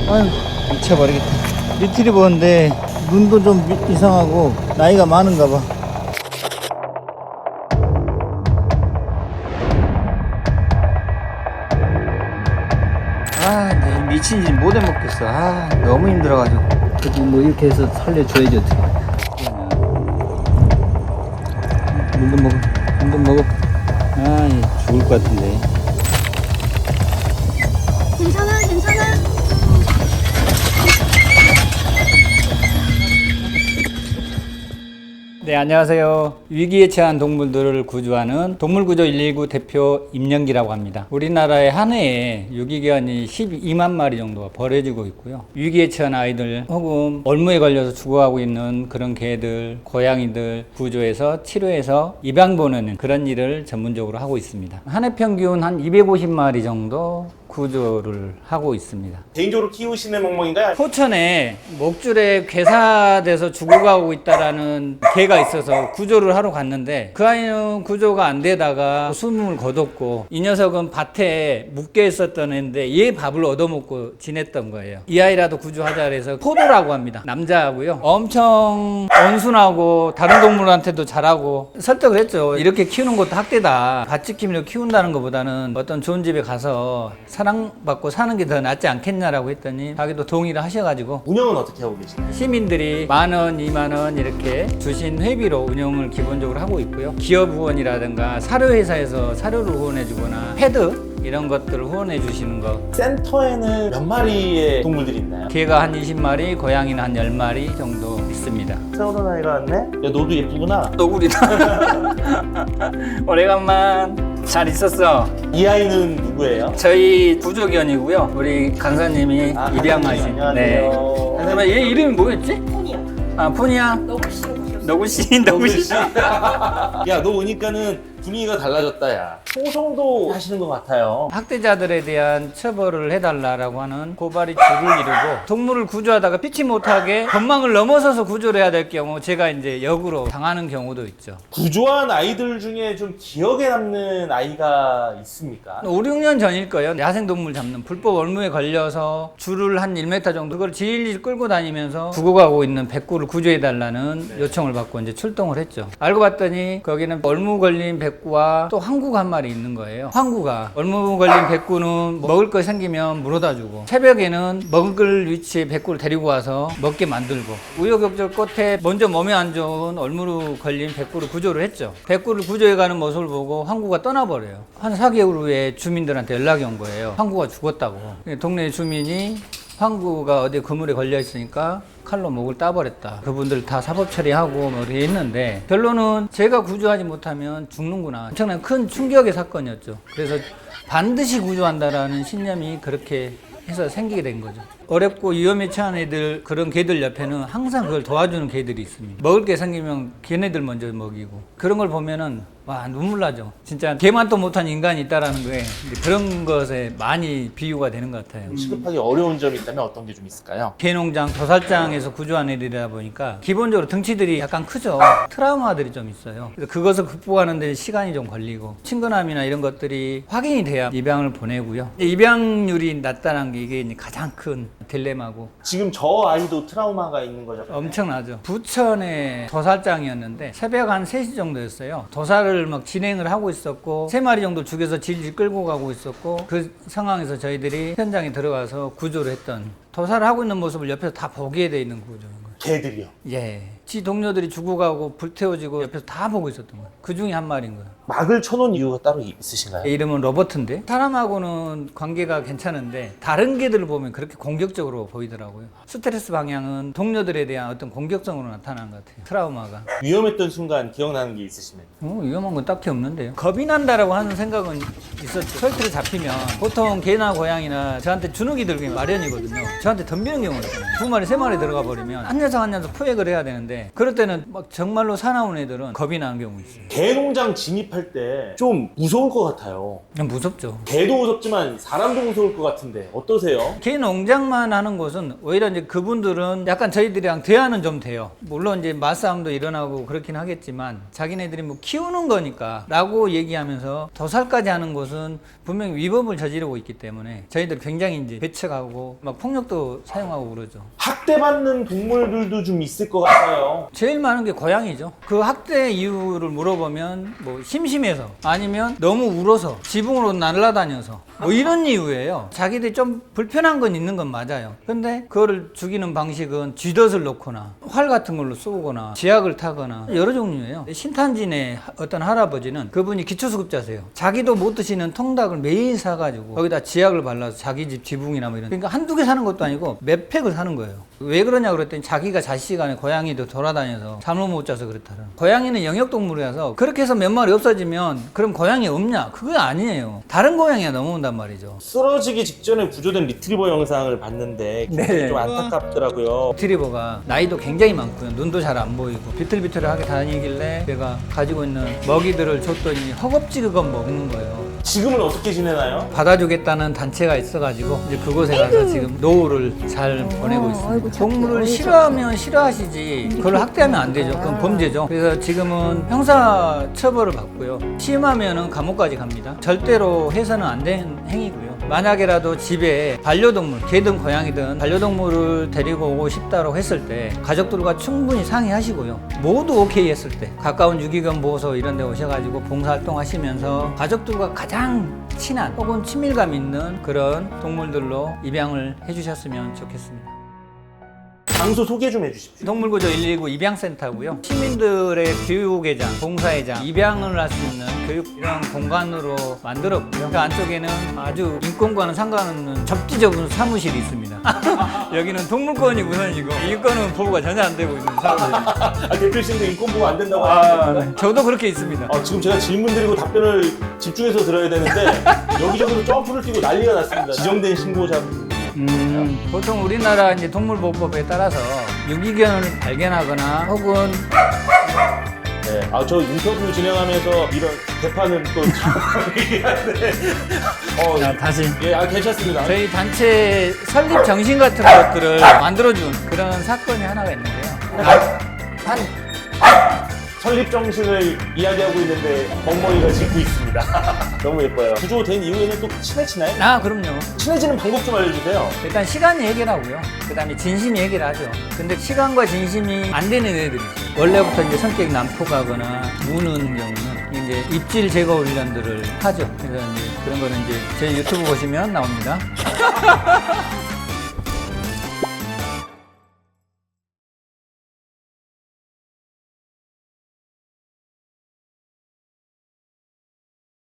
아유, 미쳐버리겠다. 리트리버인데 눈도 좀 이상하고 나이가 많은가 봐. 아, 이제 미친 짓 못 해먹겠어. 아, 너무 힘들어가지고. 그래도 뭐 이렇게 해서 살려줘야지 어떻게. 물 좀 먹어. 물 좀 먹어. 아, 얘 죽을 것 같은데. 괜찮아, 괜찮아. 네, 안녕하세요. 위기에 처한 동물들을 구조하는 동물구조 119 대표 임영기라고 합니다. 우리나라의 한 해에 유기견이 12만 마리 정도가 버려지고 있고요. 위기에 처한 아이들 혹은 올무에 걸려서 죽어가고 있는 그런 개들, 고양이들 구조해서 치료해서 입양 보내는 그런 일을 전문적으로 하고 있습니다. 한 해 평균 한 250마리 정도 구조를 하고 있습니다. 개인적으로 키우시는 멍멍인가요? 포천에 목줄에 괴사돼서 죽어가고 있다라는 개가 있어서 구조를 하러 갔는데 그 아이는 구조가 안 되다가 숨을 거뒀고 이 녀석은 밭에 묶여 있었던 애인데 얘 밥을 얻어먹고 지냈던 거예요. 이 아이라도 구조하자 그래서 포도라고 합니다. 남자하고요. 엄청 온순하고 다른 동물한테도 잘하고 설득을 했죠. 이렇게 키우는 것도 학대다. 밭 지킴이로 키운다는 것보다는 어떤 좋은 집에 가서 사랑받고 사는 게 더 낫지 않겠냐라고 했더니 자기도 동의를 하셔가지고 운영은 어떻게 하고 계시나요? 시민들이 10,000원, 20,000원 이렇게 주신 회비로 운영을 기본적으로 하고 있고요. 기업 후원이라든가 사료회사에서 사료를 후원해주거나 패드 이런 것들을 후원해 주시는 거. 센터에는 몇 마리의 동물들이 있나요? 개가 한 20마리, 고양이는 한 10마리 정도 있습니다. 세월호 나이가 왔네? 야, 너도 예쁘구나. 너구리다. 오래간만. 잘 있었어. 이 아이는 누구예요? 저희 구조견이고요. 우리 강사님이 입양하신. 안녕하세요. 그러면 얘 이름이 뭐였지? 폰이야. 아, 폰이야. 너구씨. 야, 너 오니까는 분위기가 달라졌다, 야. 소송도 하시는 것 같아요. 학대자들에 대한 처벌을 해달라고 하는 고발이 줄을 이루고 동물을 구조하다가 피치 못하게 법망을 넘어서서 구조를 해야 될 경우 제가 이제 역으로 당하는 경우도 있죠. 구조한 아이들 중에 좀 기억에 남는 아이가 있습니까? 5, 6년 전일 거예요. 야생동물 잡는 불법 올무에 걸려서 줄을 한 1m 정도 그걸 질질 끌고 다니면서 죽어가고 있는 백구를 구조해달라는 요청을 받고 이제 출동을 했죠. 알고 봤더니 거기는 올무 걸린 백구와 또 항구가 한 마리 있는 거예요. 항구가 올무 걸린 백구는 먹을 거 생기면 물어다 주고 새벽에는 먹을 위치에 백구를 데리고 와서 먹게 만들고 우여곡절 끝에 먼저 몸에 안 좋은 올무로 걸린 백구를 구조를 했죠. 백구를 구조해가는 모습을 보고 항구가 떠나버려요. 한 4개월 후에 주민들한테 연락이 온 거예요. 항구가 죽었다고. 동네 주민이 항구가 어디 그물에 걸려 있으니까 칼로 목을 따버렸다. 그분들 다 사법 처리하고 뭐 이렇게 했는데 결론은 제가 구조하지 못하면 죽는구나. 엄청난 큰 충격의 사건이었죠. 그래서 반드시 구조한다라는 신념이 그렇게 해서 생기게 된 거죠. 어렵고 위험에 처한 애들, 그런 개들 옆에는 항상 그걸 도와주는 개들이 있습니다. 먹을 게 생기면 걔네들 먼저 먹이고 그런 걸 보면은 와, 눈물 나죠. 진짜 개만 또 못한 인간이 있다라는 거에 그런 것에 많이 비유가 되는 것 같아요. 취급하기 어려운 점이 있다면 어떤 게 좀 있을까요? 개농장, 도살장에서 구조한 애들이다 보니까 기본적으로 등치들이 약간 크죠. 트라우마들이 좀 있어요. 그래서 그것을 극복하는데 시간이 좀 걸리고 친근함이나 이런 것들이 확인이 돼야 입양을 보내고요. 입양률이 낮다는 게 이게 가장 큰 딜레마고. 지금 저 아이도 트라우마가 있는 거죠? 엄청나죠. 부천의 도살장이었는데 새벽 한 3시 정도였어요. 도살을 막 진행을 하고 있었고 3마리 정도 죽여서 질질 끌고 가고 있었고 그 상황에서 저희들이 현장에 들어가서 구조를 했던, 도살을 하고 있는 모습을 옆에서 다 보게 돼 있는 구조인 거예요. 개들이요? 예. 지 동료들이 죽어가고 불태워지고 옆에서 다 보고 있었던 거예요. 그 중에 한 마리인 거예요. 막을 쳐놓은 이유가 따로 있으신가요? 이름은 로버트인데 사람하고는 관계가 괜찮은데 다른 개들을 보면 그렇게 공격적으로 보이더라고요. 스트레스 방향은 동료들에 대한 어떤 공격성으로 나타나는 것 같아요. 트라우마가. 위험했던 순간 기억나는 게 있으시면? 위험한 건 딱히 없는데요. 겁이 난다라고 하는 생각은 있었죠. 설틀에 잡히면 보통 개나 고양이나 저한테 주눅이 들기 마련이거든요. 저한테 덤비는 경우가 있잖아요. 2마리, 3마리 들어가 버리면 한 녀석 한 녀석 포획을 해야 되는데 있는데 그럴 때는 막 정말로 사나운 애들은 겁이 나는 경우 있어요. 개 농장 진입할 때 좀 무서울 것 같아요. 그냥 무섭죠. 개도 무섭지만 사람도 무서울 것 같은데 어떠세요? 개 농장만 하는 곳은 오히려 이제 그분들은 약간 저희들이랑 대화는 좀 돼요. 물론 이제 맞싸움도 일어나고 그렇긴 하겠지만 자기네들이 뭐 키우는 거니까 라고 얘기하면서 도살까지 하는 곳은 분명히 위법을 저지르고 있기 때문에 저희들 굉장히 이제 배척하고 막 폭력도 사용하고 그러죠. 학대받는 동물들도 좀 있을 것 같아요. 제일 많은 게 고양이죠. 그 학대 이유를 물어보면 뭐 심심해서 아니면 너무 울어서 지붕으로 날아다녀서 뭐 이런 이유예요. 자기들이 좀 불편한 건 있는 건 맞아요. 근데 그거를 죽이는 방식은 쥐덫을 놓거나 활 같은 걸로 쏘거나 지약을 타거나 여러 종류예요. 신탄진의 어떤 할아버지는 그분이 기초수급자세요. 자기도 못 드시는 통닭을 매일 사가지고 거기다 지약을 발라서 자기 집 지붕이나 뭐 이런, 그러니까 한두 개 사는 것도 아니고 몇 팩을 사는 거예요. 왜 그러냐 그랬더니 자기가 자식간에 고양이도 돌아다녀서 잠을 못 자서 그렇다는. 고양이는 영역동물이라서 그렇게 해서 몇 마리 없어지면 그럼 고양이 없냐? 그거 아니에요. 다른 고양이가 넘어온단 말이죠. 쓰러지기 직전에 구조된 리트리버 영상을 봤는데 굉장히 네. 좀 안타깝더라고요. 리트리버가 나이도 굉장히 많고요. 눈도 잘 안 보이고 비틀비틀하게 다니길래 제가 가지고 있는 먹이들을 줬더니 허겁지겁 먹는 거예요. 지금은 어떻게 지내나요? 받아주겠다는 단체가 있어가지고 이제 그곳에 가서 지금 노후를 잘 보내고 있습니다. 동물을 싫어하면 싫어하시지 그걸 학대하면 안 되죠. 그건 범죄죠. 그래서 지금은 형사 처벌을 받고요. 심하면은 감옥까지 갑니다. 절대로 해서는 안 되는 행위고요. 만약에라도 집에 반려동물, 개든 고양이든 반려동물을 데리고 오고 싶다고 했을 때 가족들과 충분히 상의하시고요. 모두 오케이 했을 때 가까운 유기견 보호소 이런 데 오셔가지고 봉사활동 하시면서 가족들과 가장 친한 혹은 친밀감 있는 그런 동물들로 입양을 해주셨으면 좋겠습니다. 장소 소개 좀 해주십시오. 동물구조 119 입양센터고요. 시민들의 교육회장, 봉사회장, 입양을 할 수 있는 교육 이런 공간으로 만들었고요. 그 안쪽에는 아주 인권과는 상관없는 접지좁은 사무실이 있습니다. 여기는 동물권이 우선이고 인권은 보호가 전혀 안 되고 있는 사무실입니다. 대표님도 인권 보호 안 된다고 하시는데 저도 그렇게 있습니다. 지금 제가 질문 드리고 답변을 집중해서 들어야 되는데 여기저기로 점프를 뛰고 난리가 났습니다. 지정된 신고자. 보통 우리나라 이제 동물보호법에 따라서 유기견을 발견하거나 혹은 네. 저 인터뷰 진행하면서 이런 개판은 또 얘기하는데. 다시 괜찮습니다. 저희 단체 설립 정신 같은 것들을 만들어준 그런 사건이 하나가 있는데요. 설립 정신을 이야기하고 있는데 멍멍이가 짖고 있습니다. 너무 예뻐요. 구조된 이후에는 또 친해지나요? 그럼요. 친해지는 방법 좀 알려주세요. 일단 시간이 해결하고요. 그 다음에 진심이 해결하죠. 근데 시간과 진심이 안 되는 애들이 있어요. 원래부터 이제 성격이 난폭하거나 무는 경우는 이제 입질 제거 훈련들을 하죠. 그래서 이제 그런 거는 이제 제 유튜브 보시면 나옵니다.